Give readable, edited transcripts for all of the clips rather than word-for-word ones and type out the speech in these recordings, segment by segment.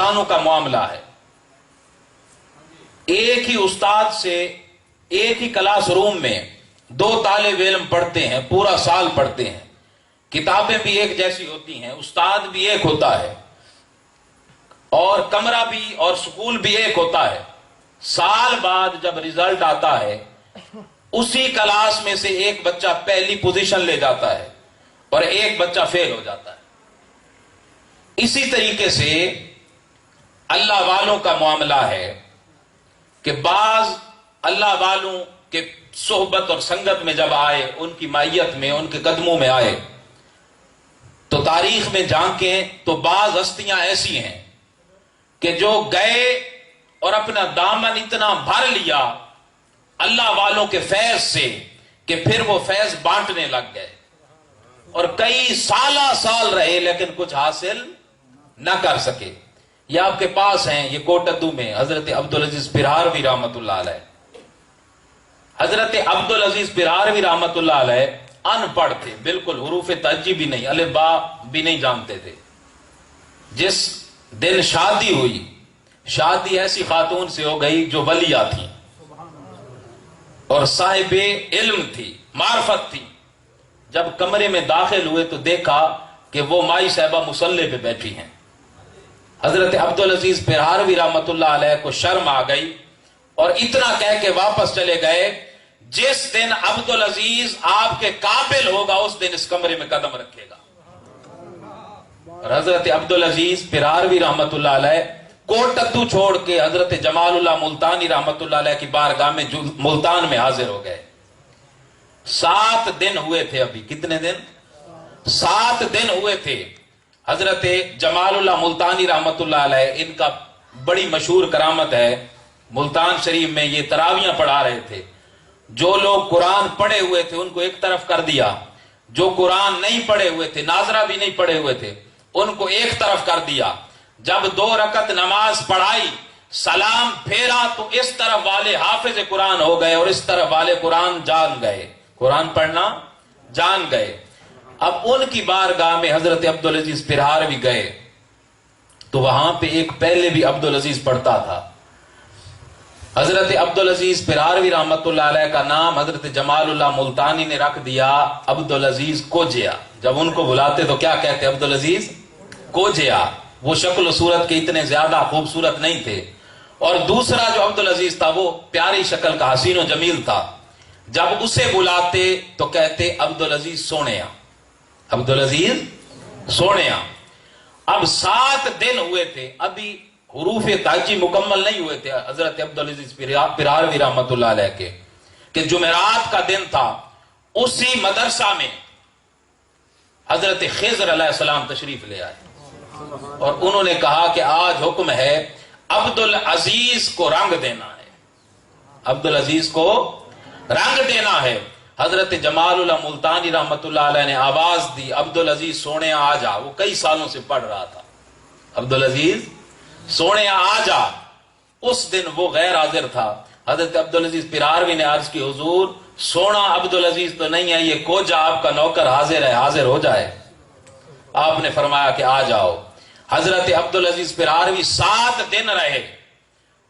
انسانوں کا معاملہ ہے. ایک ہی استاد سے ایک ہی کلاس روم میں 2 طالب علم پڑھتے ہیں، پورا سال پڑھتے ہیں، کتابیں بھی ایک جیسی ہوتی ہیں، استاد بھی ایک ہوتا ہے، اور کمرہ بھی اور سکول بھی ایک ہوتا ہے. سال بعد جب رزلٹ آتا ہے، اسی کلاس میں سے ایک بچہ پہلی پوزیشن لے جاتا ہے اور ایک بچہ فیل ہو جاتا ہے. اسی طریقے سے اللہ والوں کا معاملہ ہے کہ بعض اللہ والوں کے صحبت اور سنگت میں جب آئے، ان کی مائیت میں، ان کے قدموں میں آئے، تو تاریخ میں جھانکیں تو بعض ہستیاں ایسی ہیں کہ جو گئے اور اپنا دامن اتنا بھر لیا اللہ والوں کے فیض سے کہ پھر وہ فیض بانٹنے لگ گئے اور کئی سال رہے لیکن کچھ حاصل نہ کر سکے. یہ آپ کے پاس ہیں، یہ کوٹدو میں حضرت عبدالعزیز پرہاروی رحمت اللہ علیہ. حضرت عبدالعزیز پرہاروی رحمت اللہ علیہ ان پڑھ تھے، بالکل حروف تہجی بھی نہیں، الف با بھی نہیں جانتے تھے. جس دن شادی ہوئی، شادی ایسی خاتون سے ہو گئی جو ولیہ تھی اور صاحب علم تھی، معرفت تھی. جب کمرے میں داخل ہوئے تو دیکھا کہ وہ مائی صاحبہ مصلی پہ بیٹھی ہیں. حضرت عبدالعزیز پرہاروی رحمت اللہ علیہ کو شرم آ گئی اور اتنا کہہ کے واپس چلے گئے، جس دن عبدالعزیز آپ کے قابل ہوگا اس دن اس کمرے میں قدم رکھے گا. اور حضرت عبدالعزیز پرہاروی رحمت اللہ علیہ کوٹدو چھوڑ کے حضرت جمال اللہ ملتانی رحمت اللہ علیہ کی بارگاہ میں ملتان میں حاضر ہو گئے. 7 دن ہوئے تھے. ابھی کتنے دن؟ 7 دن ہوئے تھے. حضرت جمال اللہ ملتانی رحمت اللہ علیہ، ان کا بڑی مشہور کرامت ہے، ملتان شریف میں یہ تراویاں پڑھا رہے تھے. جو لوگ قرآن پڑھے ہوئے تھے ان کو ایک طرف کر دیا، جو قرآن نہیں پڑھے ہوئے تھے، ناظرہ بھی نہیں پڑھے ہوئے تھے، ان کو ایک طرف کر دیا. جب 2 رکعت نماز پڑھائی، سلام پھیرا تو اس طرف والے حافظ قرآن ہو گئے اور اس طرف والے قرآن جان گئے، قرآن پڑھنا جان گئے. اب ان کی بارگاہ میں حضرت عبدالعزیز پرہاروی گئے تو وہاں پہ ایک پہلے بھی عبدالعزیز پڑھتا تھا. حضرت عبدالعزیز پرہاروی رحمت اللہ علیہ کا نام حضرت جمال اللہ ملتانی نے رکھ دیا عبدالعزیز کوجیا. جب ان کو بلاتے تو کیا کہتے؟ عبدالعزیز کوجیا. وہ شکل و صورت کے اتنے زیادہ خوبصورت نہیں تھے. اور دوسرا جو عبدالعزیز تھا وہ پیاری شکل کا، حسین و جمیل تھا. جب اسے بلاتے تو کہتے عبدالعزیز سونیا، عبدالعزیز سونیا. اب 7 دن ہوئے تھے، ابھی حروف تہجی مکمل نہیں ہوئے تھے حضرت عبدالعزیز پرہاروی رحمت اللہ علیہ کے، کہ جمعرات کا دن تھا. اسی مدرسہ میں حضرت خضر علیہ السلام تشریف لے آئے اور انہوں نے کہا کہ آج حکم ہے عبدالعزیز کو رنگ دینا ہے، عبدالعزیز کو رنگ دینا ہے. حضرت جمال اللہ ملتانی رحمت اللہ علیہ نے آواز دی، عبدالعزیز سونے آ جا. وہ کئی سالوں سے پڑھ رہا تھا، عبدالعزیز سونے آ جا. اس دن وہ غیر حاضر تھا. حضرت عبدالعزیز پرہاروی نے عرض کی، حضور سونا عبدالعزیز تو نہیں ہے، یہ کوجا آپ کا نوکر حاضر ہے، حاضر ہو جائے. آپ نے فرمایا کہ آ جاؤ. حضرت عبدالعزیز پرہاروی 7 دن رہے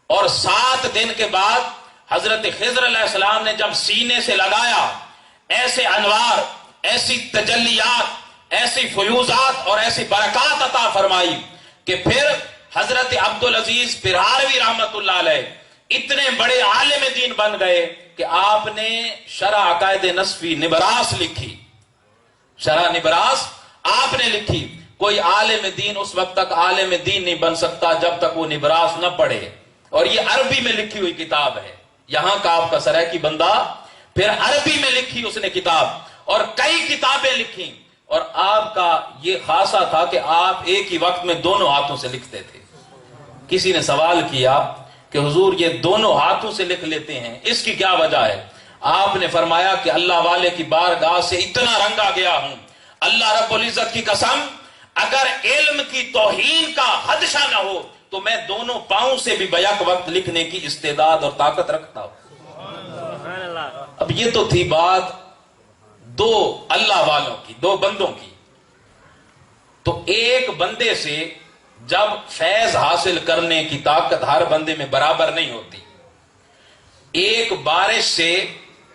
اور 7 دن کے بعد حضرت خضر علیہ السلام نے جب سینے سے لگایا، ایسے انوار، ایسی تجلیات، ایسی فیوزات اور ایسی برکات عطا فرمائی کہ پھر حضرت عبدالعزیز پرہاروی رحمت اللہ علیہ اتنے بڑے عالم دین بن گئے کہ آپ نے شرح عقائد نصفی نبراس لکھی. شرح نبراس آپ نے لکھی. کوئی عالم دین اس وقت تک عالم دین نہیں بن سکتا جب تک وہ نبراس نہ پڑھے، اور یہ عربی میں لکھی ہوئی کتاب ہے. یہاں کا آپ کا سرائکی بندہ پھر عربی میں لکھی اس نے کتاب، اور کئی کتابیں لکھی. اور آپ کا یہ خاصہ تھا کہ آپ ایک ہی وقت میں دونوں ہاتھوں سے لکھتے تھے. کسی نے سوال کیا کہ حضور یہ دونوں ہاتھوں سے لکھ لیتے ہیں، اس کی کیا وجہ ہے؟ آپ نے فرمایا کہ اللہ والے کی بارگاہ سے اتنا رنگا گیا ہوں، اللہ رب العزت کی قسم، اگر علم کی توہین کا خدشہ نہ ہو تو میں دونوں پاؤں سے بھی بیک وقت لکھنے کی استعداد اور طاقت رکھتا ہوں. اب یہ تو تھی بات 2 اللہ والوں کی، 2 بندوں کی. تو ایک بندے سے جب فیض حاصل کرنے کی طاقت ہر بندے میں برابر نہیں ہوتی. ایک بارش سے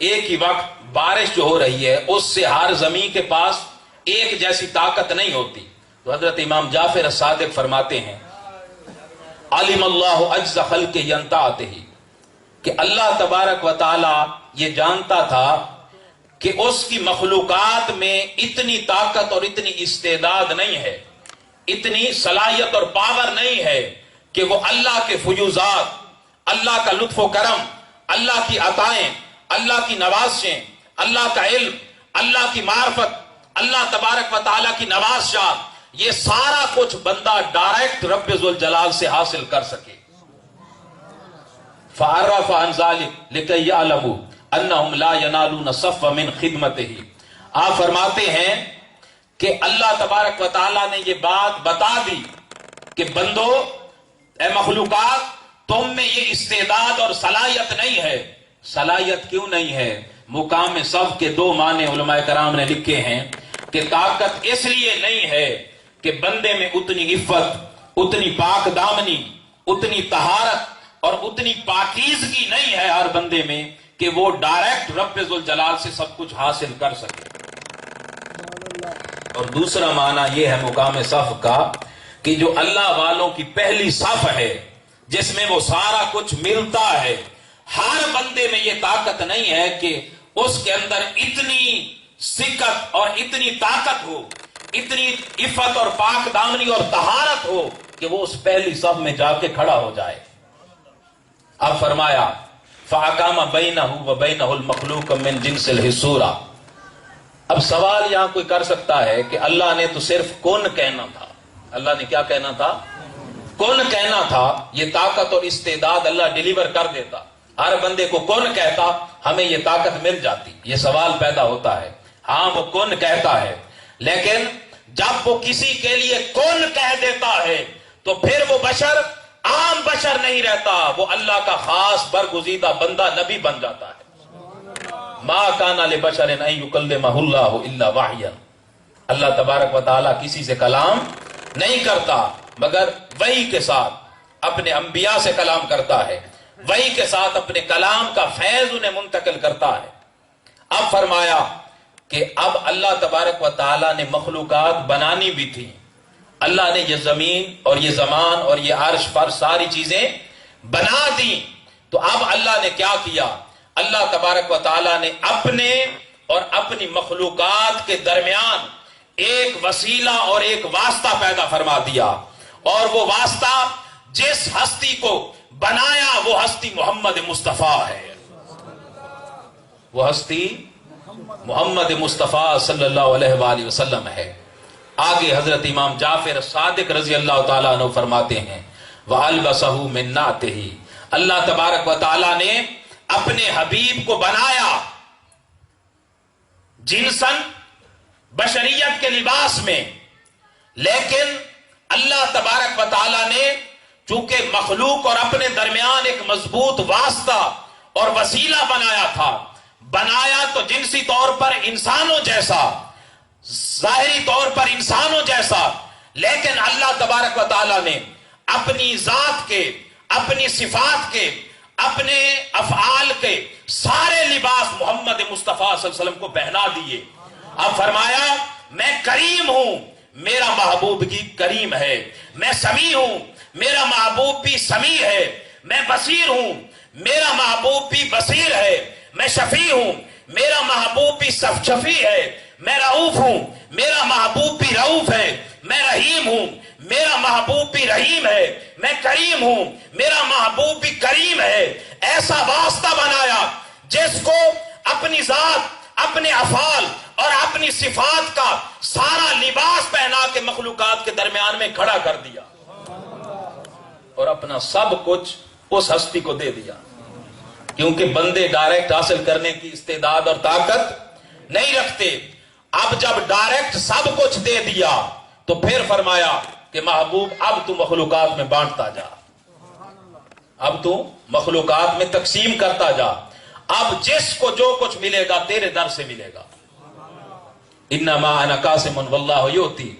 ایک ہی وقت بارش جو ہو رہی ہے اس سے ہر زمین کے پاس ایک جیسی طاقت نہیں ہوتی. تو حضرت امام جعفر الصادق فرماتے ہیں علم اللہ اجز خلق ینتعتہ، کہ اللہ تبارک و تعالی یہ جانتا تھا کہ اس کی مخلوقات میں اتنی طاقت اور اتنی استعداد نہیں ہے، اتنی صلاحیت اور پاور نہیں ہے کہ وہ اللہ کے فیوزات، اللہ کا لطف و کرم، اللہ کی عطائیں، اللہ کی نوازشیں، اللہ کا علم، اللہ کی معرفت، اللہ تبارک و تعالیٰ کی نوازشات، یہ سارا کچھ بندہ ڈائریکٹ رب ذوالجلال سے حاصل کر سکے. فعرف عن ذلك لكي يعلموا انهم لا ينالون صف من خدمته. آپ فرماتے ہیں کہ اللہ تبارک و تعالیٰ نے یہ بات بتا دی کہ بندو، اے مخلوقات، تم میں یہ استعداد اور صلاحیت نہیں ہے. صلاحیت کیوں نہیں ہے؟ مقام صف کے دو معنی علماء کرام نے لکھے ہیں کہ طاقت اس لیے نہیں ہے کہ بندے میں اتنی عفت، اتنی پاک دامنی، اتنی طہارت اور اتنی پاکیزگی نہیں ہے ہر بندے میں کہ وہ ڈائریکٹ رب ذوالجلال سے سب کچھ حاصل کر سکے. اور دوسرا معنی یہ ہے مقام صف کا کہ جو اللہ والوں کی پہلی صف ہے جس میں وہ سارا کچھ ملتا ہے، ہر بندے میں یہ طاقت نہیں ہے کہ اس کے اندر اتنی سکت اور اتنی طاقت ہو، اتنی عفت اور پاک دامنی اور طہارت ہو کہ وہ اس پہلی صف میں جا کے کھڑا ہو جائے. اب فرمایا فَأَقَامَ بَيْنَهُ وَبَيْنَهُ الْمَخْلُوقَ مِنْ جِنْسِ الْحِسُورَ. اب سوال یہاں کوئی کر سکتا ہے کہ اللہ نے تو صرف کن کہنا تھا. اللہ نے کیا کہنا تھا؟ کن کہنا تھا. یہ طاقت اور استعداد اللہ ڈیلیور کر دیتا. ہر بندے کو کن کہتا، ہمیں یہ طاقت مل جاتی. یہ سوال پیدا ہوتا ہے. ہاں وہ کن کہتا ہے، لیکن جب وہ کسی کے لیے کن کہہ دیتا ہے تو پھر وہ بشر عام بشر نہیں رہتا، وہ اللہ کا خاص برگزیدہ بندہ نبی بن جاتا ہے. ما کان لبشر ان یکلمہ اللہ الا وحیا. اللہ تبارک و تعالیٰ کسی سے کلام نہیں کرتا مگر وحی کے ساتھ. اپنے انبیاء سے کلام کرتا ہے، وحی کے ساتھ اپنے کلام کا فیض انہیں منتقل کرتا ہے. اب فرمایا کہ اب اللہ تبارک و تعالیٰ نے مخلوقات بنانی بھی تھی. اللہ نے یہ زمین اور یہ زمان اور یہ عرش پر ساری چیزیں بنا دی. تو اب اللہ نے کیا کیا؟ اللہ تبارک و تعالیٰ نے اپنے اور اپنی مخلوقات کے درمیان ایک وسیلہ اور ایک واسطہ پیدا فرما دیا. اور وہ واسطہ جس ہستی کو بنایا وہ ہستی محمد مصطفیٰ ہے. وہ ہستی محمد مصطفیٰ صلی اللہ علیہ وآلہ وسلم ہے. آگے حضرت امام جعفر صادق رضی اللہ تعالیٰ عنہ فرماتے ہیں وَأَلْبَسَهُ مِن نَعْتِهِ. اللہ تبارک و تعالیٰ نے اپنے حبیب کو بنایا جنسن بشریت کے لباس میں، لیکن اللہ تبارک و تعالیٰ نے چونکہ مخلوق اور اپنے درمیان ایک مضبوط واسطہ اور وسیلہ بنایا تھا، بنایا تو جنسی طور پر انسانوں جیسا، ظاہری طور پر انسانوں جیسا، لیکن اللہ تبارک و تعالیٰ نے اپنی ذات کے، اپنی صفات کے، اپنے افعال کے سارے لباس محمد مصطفیٰ صلی اللہ علیہ وسلم کو پہنا دیے. اب فرمایا میں کریم ہوں، میرا محبوب بھی کریم ہے. میں سمیع ہوں، میرا محبوب بھی سمیع ہے. میں بصیر ہوں، میرا محبوب بھی بصیر ہے. میں شفیع ہوں، میرا محبوب بھی شفیع ہے. میں رؤوف ہوں، میرا محبوب بھی رؤوف ہے. میں رحیم ہوں، میرا محبوب بھی رحیم ہے. میں کریم ہوں، میرا محبوب بھی کریم ہے. ایسا واسطہ بنایا جس کو اپنی ذات، اپنے افعال اور اپنی صفات کا سارا لباس پہنا کے مخلوقات کے درمیان میں کھڑا کر دیا اور اپنا سب کچھ اس ہستی کو دے دیا. کیونکہ بندے ڈائریکٹ حاصل کرنے کی استعداد اور طاقت نہیں رکھتے. اب جب ڈائریکٹ سب کچھ دے دیا تو پھر فرمایا کہ محبوب اب تو مخلوقات میں بانٹتا جا، اب تو مخلوقات میں تقسیم کرتا جا. اب جس کو جو کچھ ملے گا تیرے در سے ملے گا. انما انا قاسم واللہ یؤتی.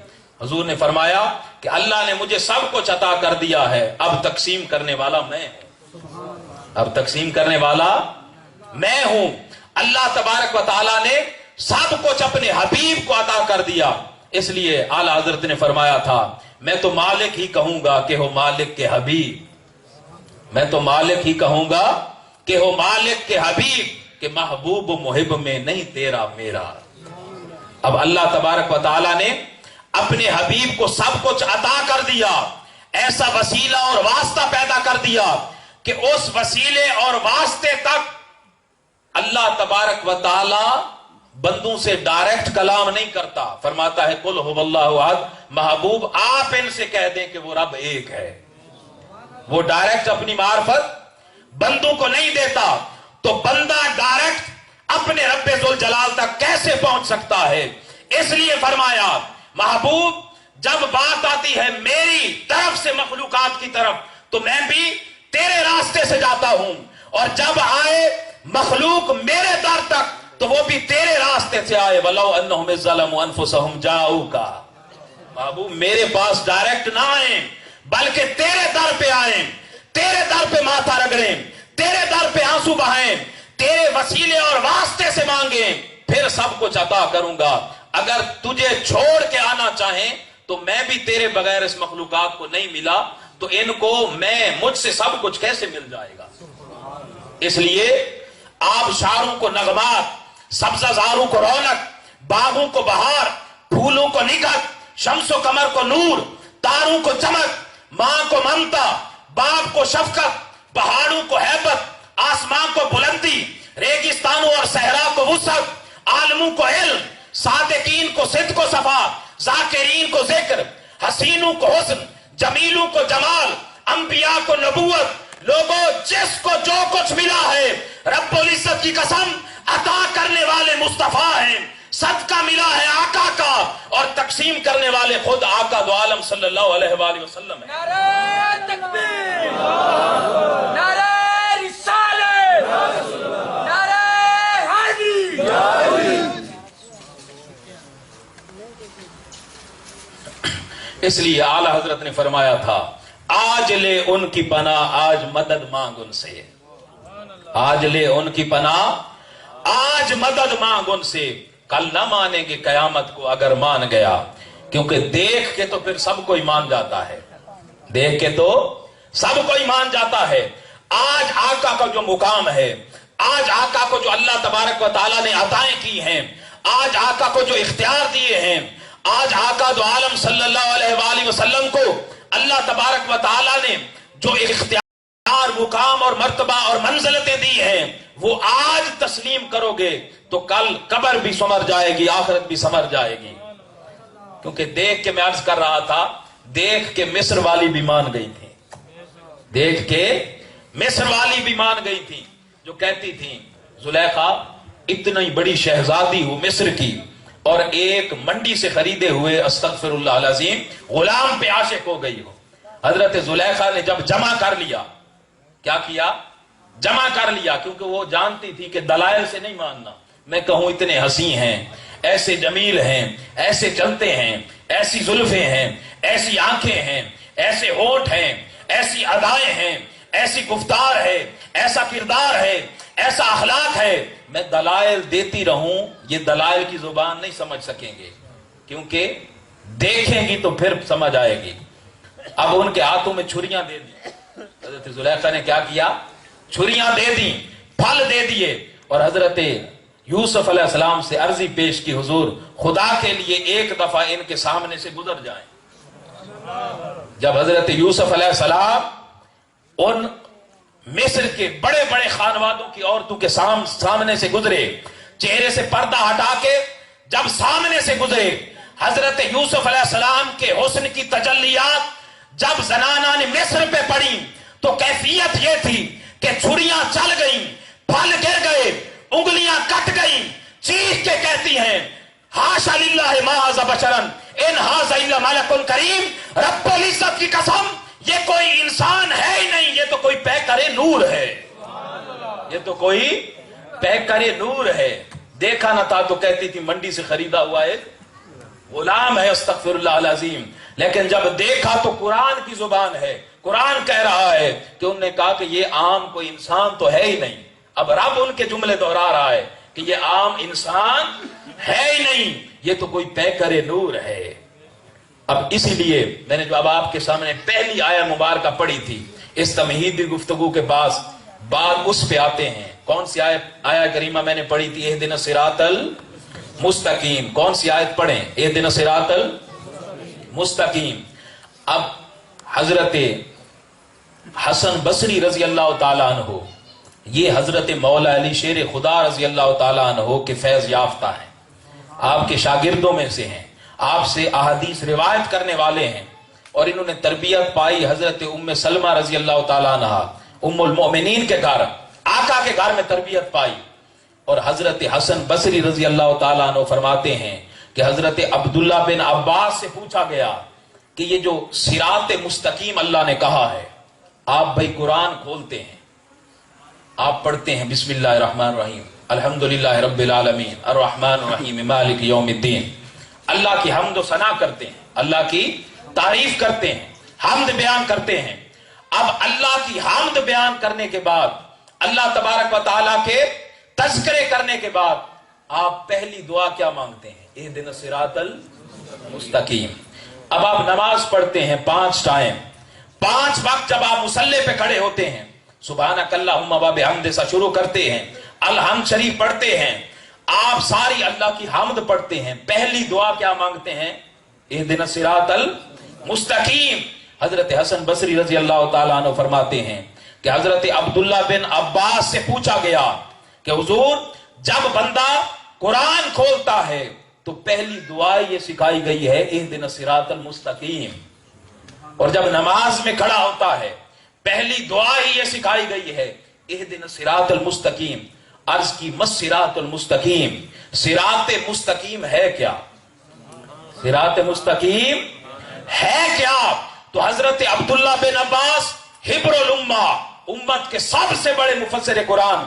حضور نے فرمایا کہ اللہ نے مجھے سب کچھ عطا کر دیا ہے، اب تقسیم کرنے والا میں ہوں، اب تقسیم کرنے والا میں ہوں۔ اللہ تبارک و تعالیٰ نے سب کچھ اپنے حبیب کو عطا کر دیا، اس لیے اعلی حضرت نے فرمایا تھا میں تو مالک ہی کہوں گا کہ ہو مالک کے حبیب، میں تو مالک ہی کہوں گا کہ ہو مالک کے حبیب، کہ محبوب و محب میں نہیں تیرا میرا۔ اب اللہ تبارک و تعالیٰ نے اپنے حبیب کو سب کچھ عطا کر دیا، ایسا وسیلہ اور واسطہ پیدا کر دیا کہ اس وسیلے اور واسطے تک اللہ تبارک و تعالی بندوں سے ڈائریکٹ کلام نہیں کرتا۔ فرماتا ہے قل هو اللہ احد، محبوب آپ ان سے کہہ دیں کہ وہ رب ایک ہے۔ وہ ڈائریکٹ اپنی معرفت بندوں کو نہیں دیتا، تو بندہ ڈائریکٹ اپنے رب ذوالجلال تک کیسے پہنچ سکتا ہے؟ اس لیے فرمایا محبوب جب بات آتی ہے میری طرف سے مخلوقات کی طرف تو میں بھی تیرے راستے سے جاتا ہوں، اور جب آئے مخلوق میرے در تک تو وہ بھی تیرے راستے سے آئے۔ وَلَوْ أَنَّهُمْ ظَلَمُوا أَنفُسَهُمْ جَاءُوكَ، محبوب میرے پاس ڈائریکٹ نہ آئیں بلکہ تیرے در پہ آئیں، تیرے در پہ ماتھا رگڑیں، تیرے در پہ آنسو بہائیں، تیرے وسیلے اور واسطے سے مانگیں، پھر سب کچھ عطا کروں گا۔ اگر تجھے چھوڑ کے آنا چاہیں تو میں بھی تیرے بغیر اس مخلوقات کو نہیں ملا، تو ان کو مجھ سے سب کچھ کیسے مل جائے گا؟ اس لیے آپ شاروں کو نغمات، سبزہ زاروں کو رونق، باغوں کو بہار، پھولوں کو نگہت، شمس و قمر کو نور، تاروں کو چمک، ماں کو ممتا، باپ کو شفقت، پہاڑوں کو ہیبت، آسمان کو بلندی، ریگستانوں اور صحرا کو وسعت، عالموں کو علم، صادقین کو صدق و صفا، ذاکرین کو ذکر، حسینوں کو حسن، جمیلوں کو جمال، انبیاء کو نبوت۔ لوگوں جس کو جو کچھ ملا ہے رب العزت کی قسم عطا کرنے والے مصطفیٰ ہیں، صدقہ ملا ہے آقا کا، اور تقسیم کرنے والے خود آقا دو عالم صلی اللہ علیہ وآلہ وسلم ہیں۔ نعرہ تکبیر، نعرہ رسالت، نعرہ حیدری۔ اس لیے اعلی حضرت نے فرمایا تھا آج لے ان کی پناہ آج مدد مانگ ان سے، آج لے ان کی پناہ آج مدد مانگ ان سے، کل نہ مانیں گے قیامت کو اگر مان گیا، کیونکہ دیکھ کے تو پھر سب کو ایمان جاتا ہے، دیکھ کے تو سب کو ایمان جاتا ہے۔ آج آقا کا جو مقام ہے، آج آقا کو جو اللہ تبارک و تعالیٰ نے عطائیں کی ہیں، آج آقا کو جو اختیار دیے ہیں، آج آقا دو عالم صلی اللہ علیہ وآلہ وسلم کو اللہ تبارک و تعالیٰ نے جو اختیار، مقام اور مرتبہ اور منزلتیں دی ہیں، وہ آج تسلیم کرو گے تو کل قبر بھی سمر جائے گی، آخرت بھی سمر جائے گی۔ کیونکہ دیکھ کے میں عرض کر رہا تھا، دیکھ کے مصر والی بھی مان گئی تھی، دیکھ کے مصر والی بھی مان گئی تھی، جو کہتی تھی زلیخا اتنی بڑی شہزادی ہو مصر کی اور ایک منڈی سے خریدے ہوئے استغفر اللہ العظیم غلام پہ عاشق ہو گئی ہو۔ حضرت زلیخا نے جب جمع کر لیا، کیا کیا؟ جمع کر لیا، کیونکہ وہ جانتی تھی کہ دلائل سے نہیں ماننا، میں کہوں اتنے حسین ہیں، ایسے جمیل ہیں، ایسے چلتے ہیں، ایسی زلفیں ہیں، ایسی آنکھیں ہیں، ایسے ہونٹ ہیں، ایسی ادائیں ہیں، ایسی گفتار ہے، ایسا کردار ہے، ایسا اخلاق ہے، میں دلائل دیتی رہوں یہ دلائل کی زبان نہیں سمجھ سکیں گے، کیونکہ دیکھیں گی تو پھر سمجھ آئے گی۔ اب ان کے ہاتھوں میں چھریاں دے دی، حضرت زلیخا نے کیا کیا؟ چھریاں دے دی، پھل دے دیے، اور حضرت یوسف علیہ السلام سے عرضی پیش کی حضور خدا کے لیے ایک دفعہ ان کے سامنے سے گزر جائیں۔ جب حضرت یوسف علیہ السلام ان مصر کے بڑے بڑے خانوادوں کی عورتوں کے سامنے سے گزرے، چہرے سے پردہ ہٹا کے جب سامنے سے گزرے، حضرت یوسف علیہ السلام کے حسن کی تجلیات جب زنانہ نے مصر پہ پڑی تو کیفیت یہ تھی کہ چھریاں چل گئیں، پھل گر گئے، انگلیاں کٹ گئیں، چیخ کے کہتی ہیں حاشا للہ ما ھذا بشرا ان ھذا الا ملک کریم، رب العزت کی قسم یہ کوئی انسان ہے ہی نہیں، یہ تو کوئی پیکر نور ہے، یہ تو کوئی پیکر نور ہے۔ دیکھا نہ تھا تو کہتی تھی منڈی سے خریدا ہوا ایک غلام ہے استغفراللہ العظیم، لیکن جب دیکھا تو قرآن کی زبان ہے، قرآن کہہ رہا ہے کہ انہوں نے کہا کہ یہ عام کوئی انسان تو ہے ہی نہیں۔ اب رب ان کے جملے دہرا رہا ہے کہ یہ عام انسان ہے ہی نہیں، یہ تو کوئی پیکر نور ہے۔ اب اسی لیے میں نے جو اب آپ کے سامنے پہلی آیہ مبارکہ پڑھی تھی، اس تمہیدی گفتگو کے پاس بعد اس پہ آتے ہیں۔ کون سی آیہ کریمہ میں نے پڑھی تھی؟ اہدنا الصراط المستقیم۔ کون سی آیت پڑھیں؟ اہدنا الصراط المستقیم۔ اب حضرت حسن بصری رضی اللہ تعالیٰ عنہ، یہ حضرت مولا علی شیر خدا رضی اللہ تعالیٰ عنہ کے فیض یافتہ ہیں، آپ کے شاگردوں میں سے ہیں، آپ سے احادیث روایت کرنے والے ہیں، اور انہوں نے تربیت پائی حضرت ام سلمہ رضی اللہ تعالیٰ عنہ، ام المؤمنین کے گھر، آقا کے گھر میں تربیت پائی۔ اور حضرت حسن بصری رضی اللہ تعالیٰ عنہ فرماتے ہیں کہ حضرت عبداللہ بن عباس سے پوچھا گیا کہ یہ جو صراط مستقیم اللہ نے کہا ہے، آپ بھائی قرآن کھولتے ہیں، آپ پڑھتے ہیں بسم اللہ الرحمن الرحیم الحمدللہ رب العالمین الرحمن الرحیم مالک یوم الدین، اللہ کی حمد و ثنا کرتے ہیں، اللہ کی تعریف کرتے ہیں، حمد بیان کرتے ہیں۔ اب اللہ کی حمد بیان کرنے کے بعد، اللہ تبارک و تعالیٰ کے تذکرے کرنے کے بعد، آپ پہلی دعا کیا مانگتے ہیں؟ اہدنا الصراط المستقیم۔ اب آپ نماز پڑھتے ہیں 5 ٹائم، 5 وقت جب آپ مصلی پہ کھڑے ہوتے ہیں، سبحانک اللہم و بحمدہ سے شروع کرتے ہیں، الحمد شریف پڑھتے ہیں، آپ ساری اللہ کی حمد پڑھتے ہیں، پہلی دعا کیا مانگتے ہیں؟ اہدنا الصراط المستقیم۔ حضرت حسن بصری رضی اللہ تعالیٰ عنہ فرماتے ہیں کہ حضرت عبداللہ بن عباس سے پوچھا گیا کہ حضور جب بندہ قرآن کھولتا ہے تو پہلی دعا یہ سکھائی گئی ہے اہدنا الصراط المستقیم، اور جب نماز میں کھڑا ہوتا ہے پہلی دعا ہی یہ سکھائی گئی ہے اہدنا الصراط المستقیم۔ عرض کی مس صراط المستقیم، صراط مستقیم ہے کیا؟ صراط مستقیم ہے کیا؟ تو حضرت عبداللہ بن عباس حبر الامہ، امت کے سب سے بڑے مفسر قرآن،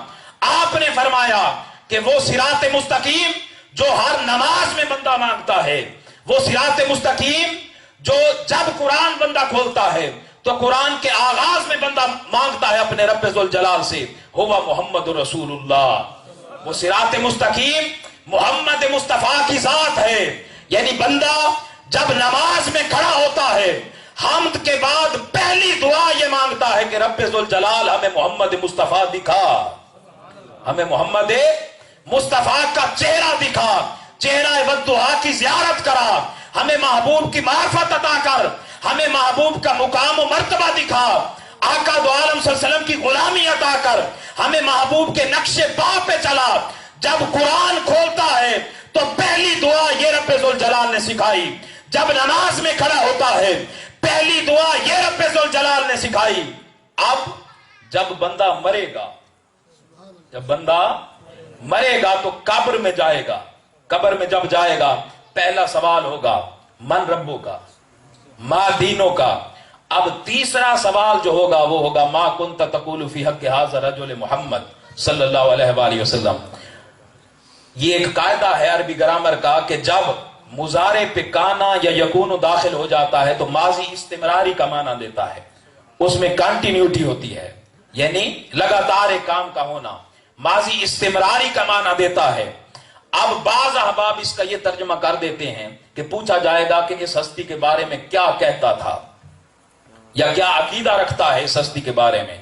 آپ نے فرمایا کہ وہ صراط مستقیم جو ہر نماز میں بندہ مانگتا ہے، وہ صراط مستقیم جو جب قرآن بندہ کھولتا ہے تو قرآن کے آغاز میں بندہ مانگتا ہے اپنے رب ذوالجلال سے، ہوا محمد رسول اللہ۔ وہ صراط مستقیم محمد مصطفیٰ کی ذات ہے، یعنی بندہ جب نماز میں کھڑا ہوتا ہے حمد کے بعد پہلی دعا یہ مانگتا ہے کہ رب ذوالجلال ہمیں محمد مصطفیٰ دکھا، ہمیں محمد مصطفیٰ کا چہرہ دکھا، چہرہ والضحیٰ کی زیارت کرا، ہمیں محبوب کی معرفت عطا کر، ہمیں محبوب کا مقام و مرتبہ دکھا، آقا دو عالم صلی اللہ علیہ وسلم کی غلامی عطا کر، ہمیں محبوب کے نقش پا پہ چلا۔ جب قرآن کھولتا ہے تو پہلی دعا یہ رب ذوالجلال نے سکھائی، جب نماز میں کھڑا ہوتا ہے پہلی دعا یہ رب ذوالجلال نے سکھائی۔ اب جب بندہ مرے گا، جب بندہ مرے گا تو قبر میں جائے گا، قبر میں جب جائے گا پہلا سوال ہوگا من ربو کا، ما دینوں کا۔ اب تیسرا سوال جو ہوگا وہ ہوگا ما کنت تقول فی حق ھذا الرجل محمد صلی اللہ علیہ وآلہ وسلم۔ یہ ایک قاعدہ ہے عربی گرامر کا کہ جب مضارع پہ کانا یا یکون داخل ہو جاتا ہے تو ماضی استمراری کا معنی دیتا ہے، اس میں کنٹینیوٹی ہوتی ہے، یعنی لگاتار ایک کام کا ہونا، ماضی استمراری کا معنی دیتا ہے۔ اب بعض احباب اس کا یہ ترجمہ کر دیتے ہیں کہ پوچھا جائے گا کہ اس ہستی کے بارے میں کیا کہتا تھا یا کیا عقیدہ رکھتا ہے اس ہستی کے بارے میں۔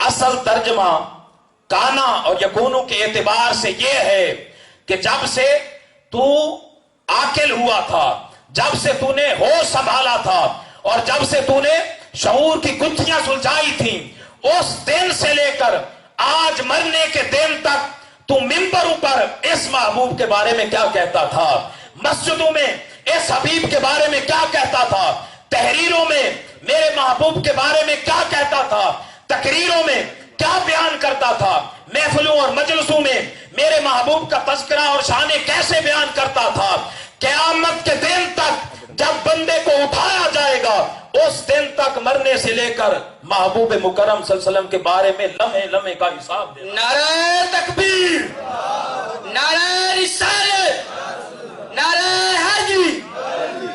اصل ترجمہ کانا اور یکونو کے اعتبار سے یہ ہے کہ جب سے تو عاقل ہوا تھا، جب سے تو نے ہوش سنبھالا تھا، اور جب سے تو نے شعور کی گتھیاں سلجھائی تھیں، اس دن سے لے کر آج مرنے کے دن تک تو منبروں پر اس محبوب کے بارے میں کیا کہتا تھا، مسجدوں میں اس حبیب کے بارے میں کیا کہتا تھا، تحریروں میں میرے محبوب کے بارے میں کیا کہتا تھا، تقریروں میں کیا بیان کرتا تھا، محفلوں اور مجلسوں میں میرے محبوب کا تذکرہ اور شان کیسے بیان کرتا تھا۔ قیامت کے دن تک جب بندے کو اٹھایا جائے گا اس دن تک مرنے سے لے کر محبوب مکرم صلی اللہ علیہ وسلم کے بارے میں لمحے لمحے کا حساب دے۔ نعرہ تکبیر، نعرہ رسالت، نعرہ حیدری۔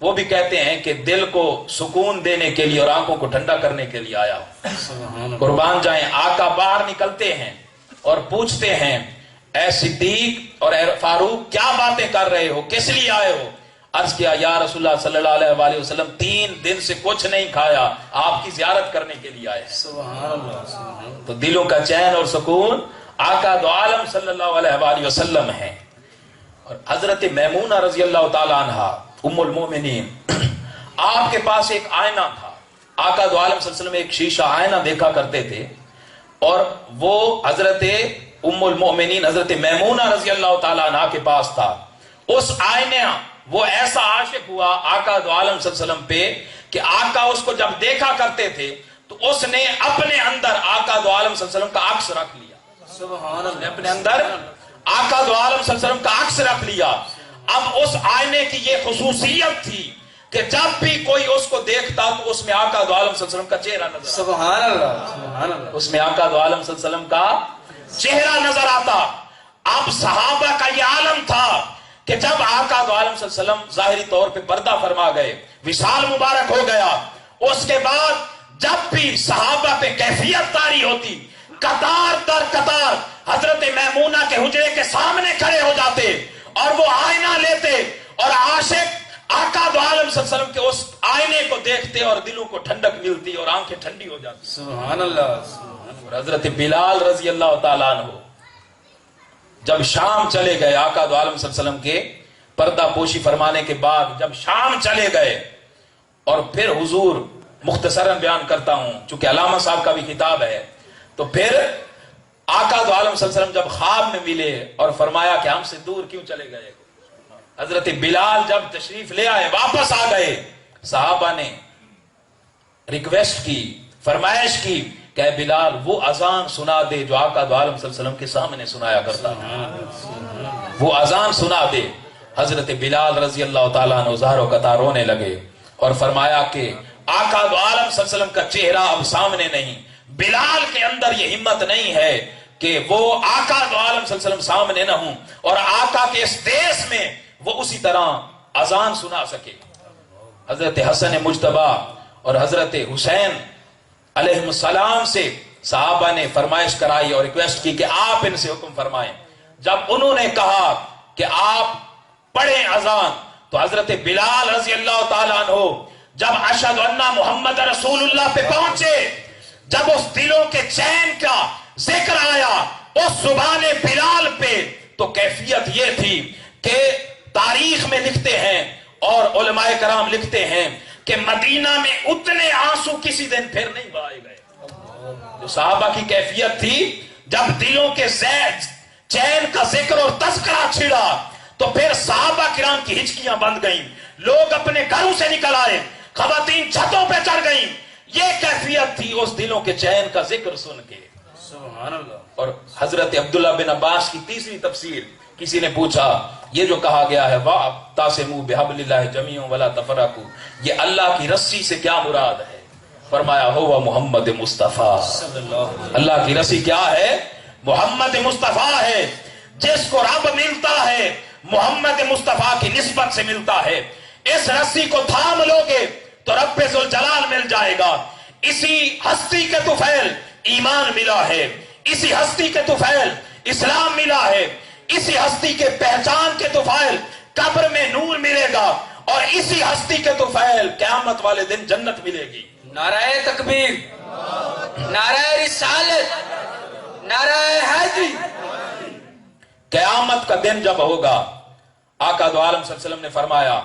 وہ بھی کہتے ہیں کہ دل کو سکون دینے کے لیے اور آنکھوں کو ٹھنڈا کرنے کے لیے آیا ہوں۔ قربان جائیں، آقا باہر نکلتے ہیں اور پوچھتے ہیں اے صدیق اور اے فاروق کیا باتیں کر رہے ہو، کس لیے آئے ہو؟ عرض کیا یا رسول اللہ صلی اللہ علیہ وآلہ وسلم 3 دن سے کچھ نہیں کھایا، آپ کی زیارت کرنے کے لیے آئے۔ سبحان اللہ۔ تو دلوں کا چین اور سکون آقا دو عالم صلی اللہ علیہ وآلہ وسلم ہیں۔ اور حضرت میمونہ رضی اللہ تعالی عنہ ام المومنین، آپ کے پاس ایک آئینہ تھا۔ آقا دو عالم صلی اللہ علیہ وسلم ایک شیشہ آئینہ دیکھا کرتے تھے، اور وہ حضرت ام المومنین حضرت میمونہ رضی اللہ تعالی عنہ کے پاس تھا۔ اس آئینہ وہ ایسا عاشق ہوا آقا دو عالم صلی اللہ علیہ وسلم پہ کہ آقا اس کو جب دیکھا کرتے تھے تو اس نے اپنے اندر آقا دو عالم صلی اللہ علیہ وسلم کا عکس رکھ لیا۔ سبحان اللہ۔ اپنے اندر آقا دو عالم صلی اللہ علیہ وسلم کا عکس رکھ لیا۔ اب اس آئینے کی یہ خصوصیت تھی کہ جب بھی کوئی اس کو دیکھتا تو اس میں آقا دو عالم صلی اللہ علیہ وسلم کا چہرہ نظر آتا۔ سبحان اللہ۔ سبحان اللہ۔ اس میں آقا دو عالم صلی اللہ علیہ وسلم کا چہرہ نظر آتا۔ اب صحابہ کا یہ عالم تھا کہ جب آقا دو عالم صلی اللہ علیہ وسلم ظاہری طور پہ پردہ فرما گئے، وصال مبارک ہو گیا، اس کے بعد جب بھی صحابہ پہ کیفیت طاری ہوتی، قطار در قطار حضرت میمونہ کے حجرے کے سامنے کھڑے ہو جاتے اور وہ آئینہ لیتے اور عاشق آقا دو عالم صلی اللہ علیہ وسلم کے اس آئینے کو دیکھتے اور دلوں کو ٹھنڈک ملتی اور آنکھیں ٹھنڈی ہو جاتی۔ سبحان اللہ۔ اور حضرت بلال رضی اللہ تعالیٰ عنہ جب شام چلے گئے، آقا دو عالم صلی اللہ علیہ وسلم کے پردہ پوشی فرمانے کے بعد جب شام چلے گئے، اور پھر حضور مختصراً بیان کرتا ہوں چونکہ علامہ صاحب کا بھی خطاب ہے، تو پھر آقا دو عالم صلی اللہ علیہ وسلم جب خواب میں ملے اور فرمایا کہ ہم سے دور کیوں چلے گئے، حضرت بلال جب تشریف لے آئے واپس آ گئے، صحابہ نے ریکویسٹ کی، فرمائش کی کہ اے بلال وہ اذان سنا دے جو آقا دو عالم صلی اللہ علیہ وسلم کے سامنے سنایا کرتا تھا، وہ اذان سنا دے۔ حضرت بلال رضی اللہ تعالیٰ عنہ زہر و قطع رونے لگے اور فرمایا کہ آقا دو عالم صلی اللہ علیہ وسلم کا چہرہ اب سامنے نہیں، بلال کے اندر یہ ہمت نہیں ہے کہ وہ آقا دو عالم صلی اللہ علیہ وسلم سامنے نہ ہوں اور آقا کے اس دیس میں وہ اسی طرح اذان سنا سکے۔ حضرت حسن مجتبی اور حضرت حسین علیہ السلام سے صحابہ نے فرمائش کرائی اور ریکویسٹ کی کہ آپ ان سے حکم فرمائیں۔ جب انہوں نے کہا کہ آپ پڑھیں اذان، تو حضرت بلال رضی اللہ تعالیٰ عنہ جب اشہد ان محمد رسول اللہ پہ پہنچے، جب اس دلوں کے چین کا ذکر آیا اس زبان بلال پہ، تو کیفیت یہ تھی کہ تاریخ میں لکھتے ہیں اور علماء کرام لکھتے ہیں کہ مدینہ میں اتنے آنسو کسی دن پھر نہیں بہائے گئے۔ جو صحابہ کی کیفیت تھی، جب دلوں کے چین کا ذکر اور تذکرہ چھڑا تو پھر صحابہ کرام کی ہچکیاں بند گئیں، لوگ اپنے گھروں سے نکل آئے، خواتین چھتوں پہ چڑھ گئیں۔ یہ کیفیت تھی اس دلوں کے چین کا ذکر سن کے۔ سبحان اللہ۔ اور حضرت عبداللہ بن عباس کی تیسری تفسیر، کسی نے پوچھا یہ جو کہا گیا ہے وَاعْتَصِمُوا بِحَبْلِ اللَّهِ جَمِيعًا وَلَا تَفَرَّقُوا، یہ اللہ کی رسی سے کیا مراد ہے؟ فرمایا ہوا محمد مصطفیٰ، اللہ کی رسی کیا ہے؟ محمد مصطفیٰ ہے۔ جس کو رب ملتا ہے محمد مصطفیٰ کی نسبت سے ملتا ہے۔ اس رسی کو تھام لو گے تو رب ذوالجلال مل جائے گا۔ اسی ہستی کے طفیل ایمان ملا ہے، اسی ہستی کے طفیل اسلام ملا ہے، اسی ہستی کے پہچان کے طفیل قبر میں نور ملے گا، اور اسی ہستی کے طفیل قیامت والے دن جنت ملے گی۔ نعرہ تکبیر، نعرہ رسالت، نعرہ حیدری۔ قیامت کا دن جب ہوگا، آقا دو عالم صلی اللہ علیہ وسلم نے فرمایا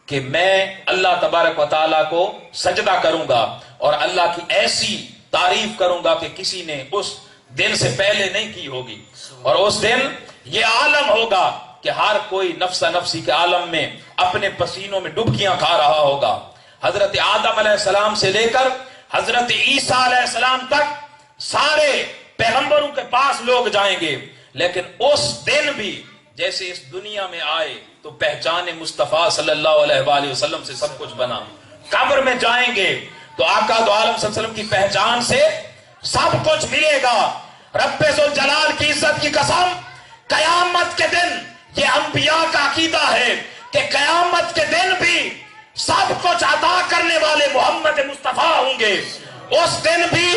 کہ میں اللہ تبارک و تعالیٰ کو سجدہ کروں گا اور اللہ کی ایسی تعریف کروں گا کہ کسی نے اس دن سے پہلے نہیں کی ہوگی، اور اس دن یہ عالم ہوگا کہ ہر کوئی نفس نفسی کے عالم میں اپنے پسینوں میں ڈبکیاں کھا رہا ہوگا۔ حضرت آدم علیہ السلام سے لے کر حضرت عیسیٰ علیہ السلام تک سارے پیغمبروں کے پاس لوگ جائیں گے، لیکن اس دن بھی جیسے اس دنیا میں آئے تو پہچان مصطفیٰ صلی اللہ علیہ وآلہ وسلم سے سب کچھ بنا۔ قبر میں جائیں گے تو آقا دو عالم صلی اللہ علیہ وسلم کی پہچان سے سب کچھ ملے گا۔ رب ذوالجلال کی عزت کی قسم، قیامت کے دن یہ انبیاء کا عقیدہ ہے کہ قیامت کے دن بھی سب کچھ عطا کرنے والے محمد مصطفیٰ ہوں گے. اس دن بھی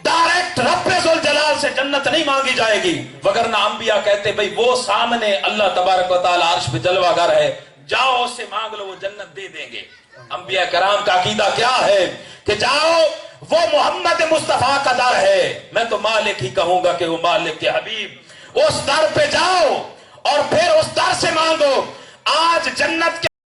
ڈائریکٹ رب ذوالجلال سے جنت نہیں مانگی جائے گی، وگرنہ انبیاء کہتے بھئی وہ سامنے اللہ تبارک و تعالی عرش پہ جلوہ گر ہے، جاؤ اس سے مانگ لو، وہ جنت دے دیں گے. انبیاء کرام کا عقیدہ کیا ہے کہ جاؤ وہ محمد مصطفیٰ کا در ہے، میں تو مالک ہی کہوں گا کہ وہ مالک کے حبیب، اس در پہ جاؤ اور پھر اس در سے مانگو. آج جنت کے